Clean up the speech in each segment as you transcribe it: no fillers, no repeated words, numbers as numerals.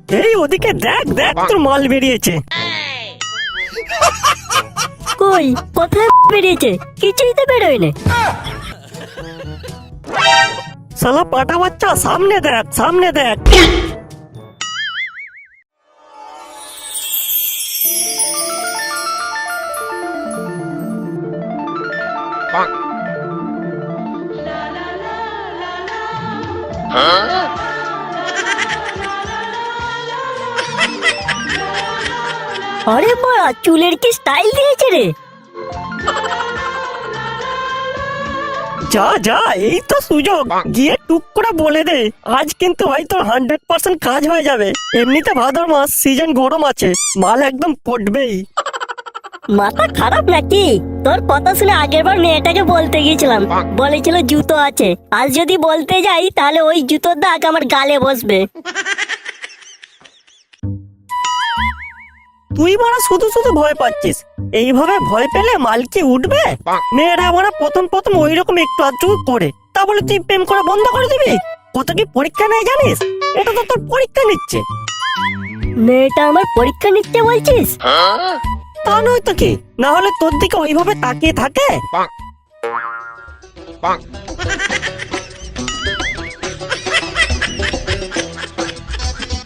এই ওদিকে দেখ দেখ তোর মাল বেরিয়েছে। কই কোথায় বেরিয়েছে? কিছুই তো বেরোয়নি। শালা পাটা বাচ্চা, সামনে দেখ সামনে দেখ। আরে বাড়া, চুলের কি স্টাইল দিয়েছে রে। যা যা, এই তো সুযোগ, গিয়ে টুক করে বলে দে আজ কিন্তু হয়তো 100% কাজ হয়ে যাবে। এমনিতে ভাদ্র মাস, সিজন গরম আছে, মাল একদম পড়বেই। মাথা খারাপ নাকি? তোর কথা শুনে আগের বার মেয়েটাকে বলতে গিয়েছিলাম, বলেছিল জুতো আছে। আজ যদি বলতে যাই তাহলে ওই জুতোর দাগ আমার গালে বসবে। তুই মারা শুধু শুধু ভয় পাচ্ছিস। এইভাবে ভয় পেলে মাল কি উঠবে? মেয়েরা আমরা প্রথম প্রথম ওই রকম একটু আধটু করে, তা বলে তুই প্রেম করা বন্ধ করে দিবি? কত কি পরীক্ষা নেই জানিস? এটা তো তোর পরীক্ষা নিচ্ছে। মেয়েটা আমার পরীক্ষা নিতে বলছিস? তা নয় তো কি, না হলে তোর দিকে ওইভাবে তাকিয়ে থাকে?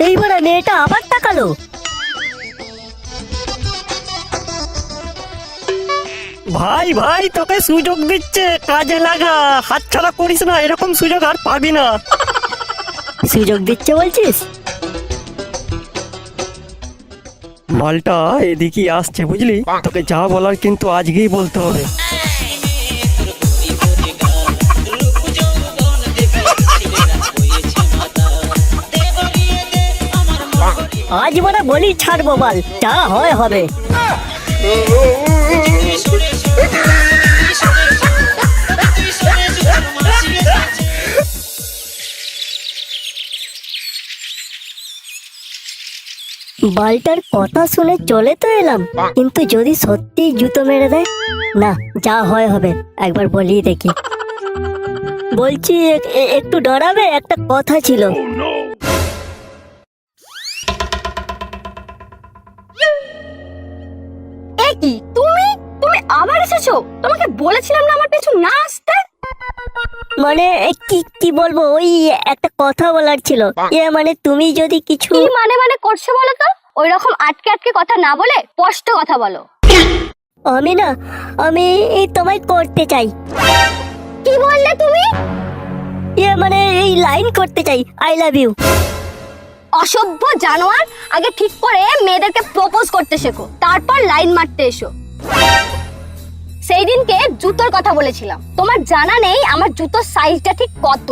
এইবারে মেয়েটা আবার তাকালো। ভাই ভাই, তোকে সুযোগ দিচ্ছে, কাজে লাগা, হাতছাড়া করিস না, এরকম সুযোগ আর পাবি না। সুযোগ দিচ্ছে বলছিস? মালটা এদিকে আসছে বুঝলি, তোকে যা বলার কিন্তু আজকেই বলতে হবে। আজ মানে বলি ছাড়বো বাল, যা হয় হবে। বালটার কথা শুনে চলে তো এলাম, কিন্তু যদি সত্যি জুতো মেরে দেয়, না যা হয় হবে, একবার বলি দেখি। বলছি একটু দাঁড়াবে, একটা কথা ছিল। কি তুমি তুমি আবার এসেছো? তোমাকে বলেছিলাম না আমার পেছু না আসতে। মানে কি কি বলবো, ওই একটা কথা বলার ছিল। মানে তুমি যদি কিছু কি মানে মানে করছো বলো তো? ওই রকম আটকে আটকে কথা না বলে স্পষ্ট কথা বলো। আমি না, আমি তোমায় করতে চাই। কি বললে তুমি? মানে এই লাইন করতে চাই, আই লাভ ইউ। অসভ্য জানোয়ার, আগে ঠিক করে মেয়েদেরকে প্রপোজ করতে শেখো, তারপর লাইন মারতে এসো। সেই দিনকে জুতোর কথা বলেছিলাম, তোমার জানা নেই আমার জুতোর সাইজটা ঠিক কত?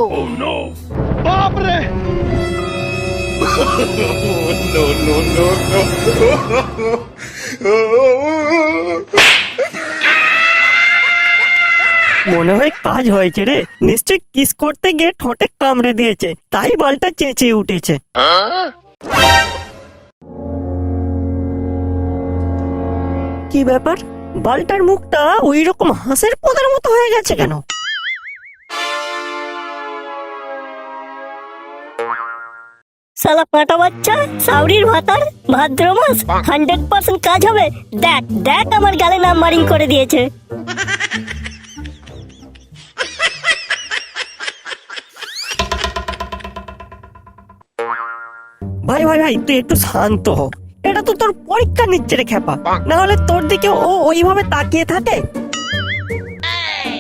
মনে হয় কাজ হয়েছে রে, নিশ্চয় কিস করতে গিয়ে ঠোঁটে কামড়ে দিয়েছে, তাই বালটা চেঁচিয়ে উঠেছে। কি ব্যাপার, বালটার মুখটা ওই রকম হাঁসের পোদার মতো হয়ে গেছে কেন? শালা পাটা বাচ্চা, সাউরির ভাতার, ভাদ্র মাস 100% কাজ হবে। দেখ দেখ আমার গালে নাম্বারিং করে দিয়েছে। ভাই ভাই ভাই, তুই একটু শান্ত হ। এটা তো তোর পরীক্ষা নিচ্ছে রে খেপা, না হলে তোর দিকে ও ওইভাবে তাকিয়ে থাকে?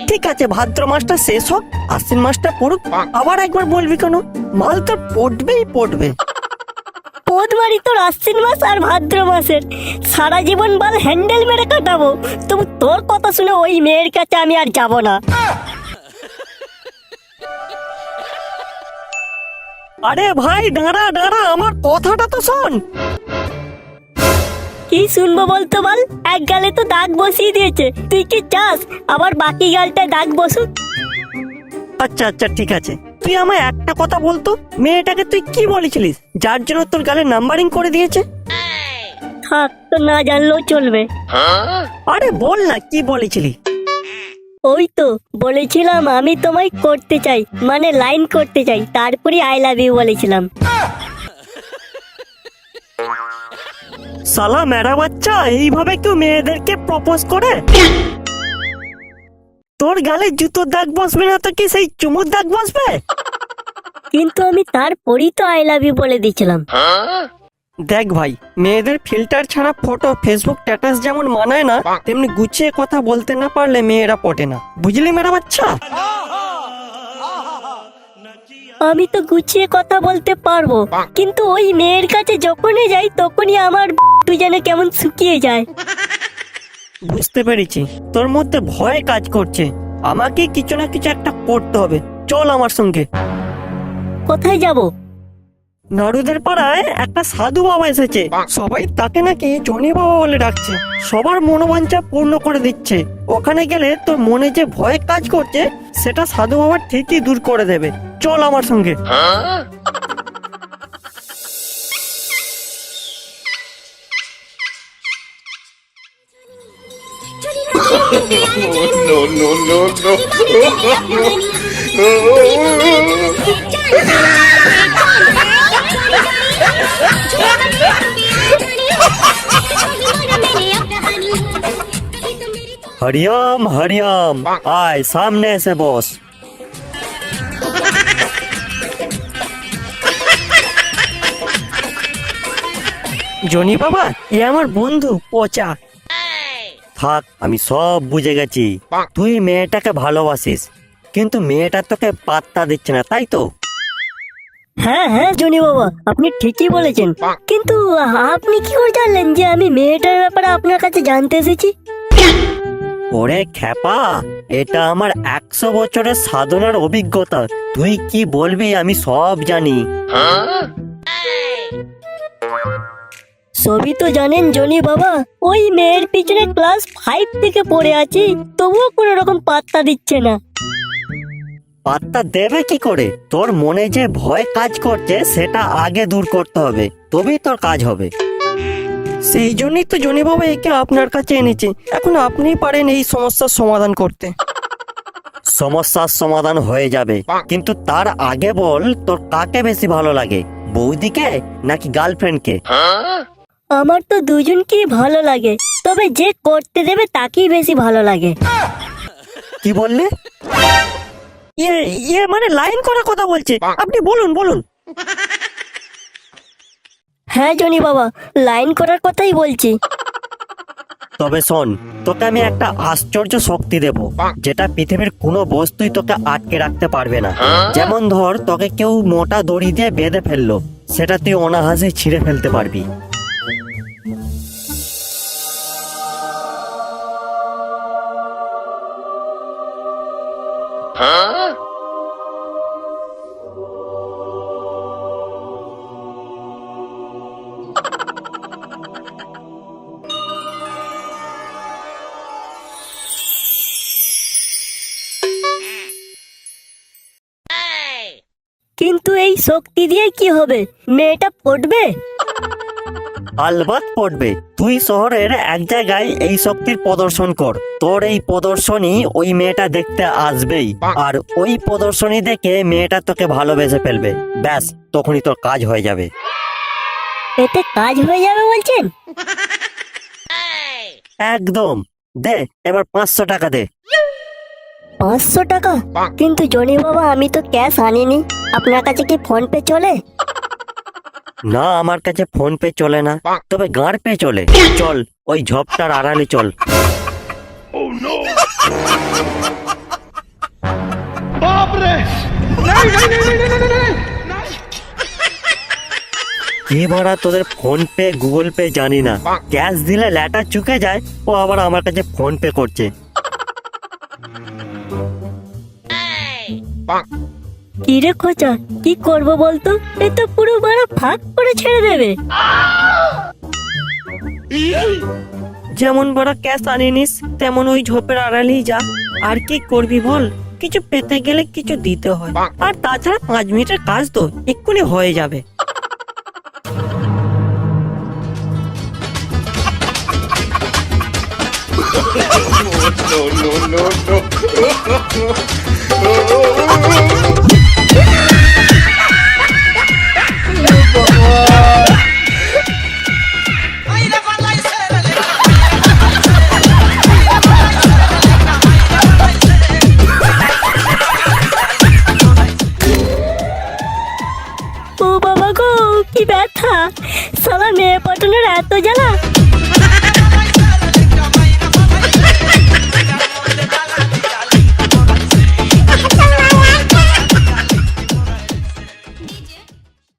ঠিক আছে, ভাদ্র মাসটা শেষ হোক, আশ্বিন মাসটা পড়ুক, আবার একবার বলবি কেন? মাল তোর পড়বেই পড়বে। পোদবাড়ি তোর আশ্বিন মাস আর ভাদ্র মাসের, সারা জীবন বাল হ্যান্ডেল মেরে কাটাবো। তবু তোর কথা শুনে ওই মেয়ের কাছে আমি আর যাব না। আরে ভাই দাঁড়া দাঁড়া, আমার কথাটা তো শোন। কি শুনবো বলতো বল? এক গালে তো দাগ বসিয়ে দিয়েছে, তুই কি চাস আবার বাকি গালটায় দাগ বসুক? আচ্ছা আচ্ছা ঠিক আছে, তুই আমায় একটা কথা বলতো, মেয়েটাকে তুই কি বলেছিলিস যার জন্য তোর গালে নাম্বারিং করে দিয়েছে? থাক, তো না জানলেও চলবে। আরে বল না, কি বলেছিলি? ওই তো বলেছিলাম আমি তোমায় করতে চাই, মানে লাইন করতে চাই, তারপরে আই লাভ ইউ বলেছিলাম। শালা মেরা বাচ্চা, এইভাবে কেউ মেয়েদেরকে প্রপোজ করে? তোর গালে জুতোর দাগ বসবে না তো কি সেই চুমুর দাগ বসবে? কিন্তু আমি তারপরই তো আই লাভ ইউ বলে দিয়েছিলাম। দেখ ভাই, মেয়েদের ফিল্টার ছাড়া ফটো ফেসবুক স্ট্যাটাস যেমন মানায় না, তেমনি গুছিয়ে কথা বলতে না পারলে মেয়েরা পটে না, বুঝলি মেরা বাচ্চা? আমি তো গুছিয়ে কথা বলতে পারবো, কিন্তু ওই মেয়ের কাছে যখনই যাই তখনই আমার তুই যেন কেমন শুকিয়ে যায়। বুঝতে পেরেছি, তোর মধ্যে ভয় কাজ করছে। আমাকে কিছু না কিছু একটা করতে হবে, চল আমার সঙ্গে। কোথায় যাব? নাড়ুদের পাড়ায় একটা সাধু বাবা এসেছে, সবাই তাকে নাকি জনি বাবা বলে ডাকছে, সবার মনোবাঞ্ছা পূর্ণ করে দিচ্ছে। ওখানে গেলে তোর মনে যে ভয় কাজ করছে সেটা সাধু বাবা ঠিকই দূর করে দেবে, চল আমার সঙ্গে। No, no, no, Hariom Hariom, आय सामने से बॉस। জনি বাবা, এ আমার বন্ধু পচা। থাক, আমি সব বুঝে গেছি। তুই মেয়েটাকে ভালোবাসিস, কিন্তু মেয়েটা তোকে পাত্তা দিচ্ছে না, তাই তো? হ্যাঁ হ্যাঁ জনি বাবা, আপনি ঠিকই বলেছেন, কিন্তু আপনি কি করে জানলেন যে আমি মেয়েটার ব্যাপারে আপনার কাছে জানতে এসেছি? ওরে খ্যাপা, এটা আমার 100 বছরের সাধনার অভিজ্ঞতা। তুই কি বলবি আমি সব জানি। সবই তো জানেন জনি বাবা, ওই মেয়ের পিছনে ক্লাস 5 থেকে পড়ে আছি, তবুও কোনো রকম পাত্তা দিচ্ছে না। পাত্তা দেবে কি করে? তোর মনে যে ভয় কাজ করছে সেটা আগে দূর করতে হবে, তবেই তোর কাজ হবে। সেই জন্যই তো জনি বাবা একে আপনার কাছে এনেছে। এখন আপনিই পারেন এই সমস্যার সমাধান করতে। সমস্যার সমাধান হয়ে যাবে, কিন্তু তার আগে বল তোর কাকে বেশি ভালো লাগে, বৌদিকে নাকি গার্লফ্রেন্ডকে? আমার তো দুজনকেই ভালো লাগে, তবে যে করতে দেবে তাকেই বেশি ভালো লাগে। কি বললে? ইয়ে মানে লাইন করা কথা বলছে, আপনি বলুন বলুন। হ্যাঁ জনি বাবা, লাইন করার কথাই বলছি। তবে শোন, তোকে আমি একটা আশ্চর্য শক্তি দেব, যেটা পৃথিবীর কোনো বস্তুই তোকে আটকে রাখতে পারবে না। যেমন ধর, তোকে কেউ মোটা দড়ি দিয়ে বেঁধে ফেললো, সেটা তুই অনায়াসে ছিঁড়ে ফেলতে পারবি। কিন্তু এই শক্তি দিয়ে কি হবে? মেয়েটা পড়বে? আলবাত পড়বে। তুই শহরের এক জায়গায় এই শক্তির প্রদর্শন কর, তোর এই প্রদর্শনী ওই মেয়েটা দেখতে আসবেই, আর ওই প্রদর্শনী দেখে মেয়েটা তোকে ভালোবেসে ফেলবে। ব্যাস, তখনই তোর কাজ হয়ে যাবে। এতে কাজ হয়ে যাবে বলছেন? একদম। দে, এবার 500 টাকা দে। 500 টাকা? কিন্তু জনি বাবা, আমি তো ক্যাশ আনিনি। আপনার কাছে কি ফোন পে চলে? না, আমার কাছে ফোন পে চলে না, তবে গাঁড় পে চলে। চল, ওই ঝোপটার আড়ালে চল। কি ভাড়া তোদের ফোন পে গুগল পে জানি না, ক্যাশ দিলে ল্যাটা চুকে যায়, ও আবার আমার কাছে ফোন পে করছে। কি রে খোঁচা, কি করবো বলতো? এ তো পুরো বড় ফাঁক করে ছেড়ে দেবে। যেমন বড় ক্যাশ আনিনিস, তেমন ওই ঝোপের আড়ালেই যা। আর কি করবি বল, কিছু পেতে গেলে কিছু দিতে হয়, আর তাছাড়া 5 মিনিটের কাজ তো এক্ষুনি হয়ে যাবে। no, no, no, no. বাটনের এত জ্বালা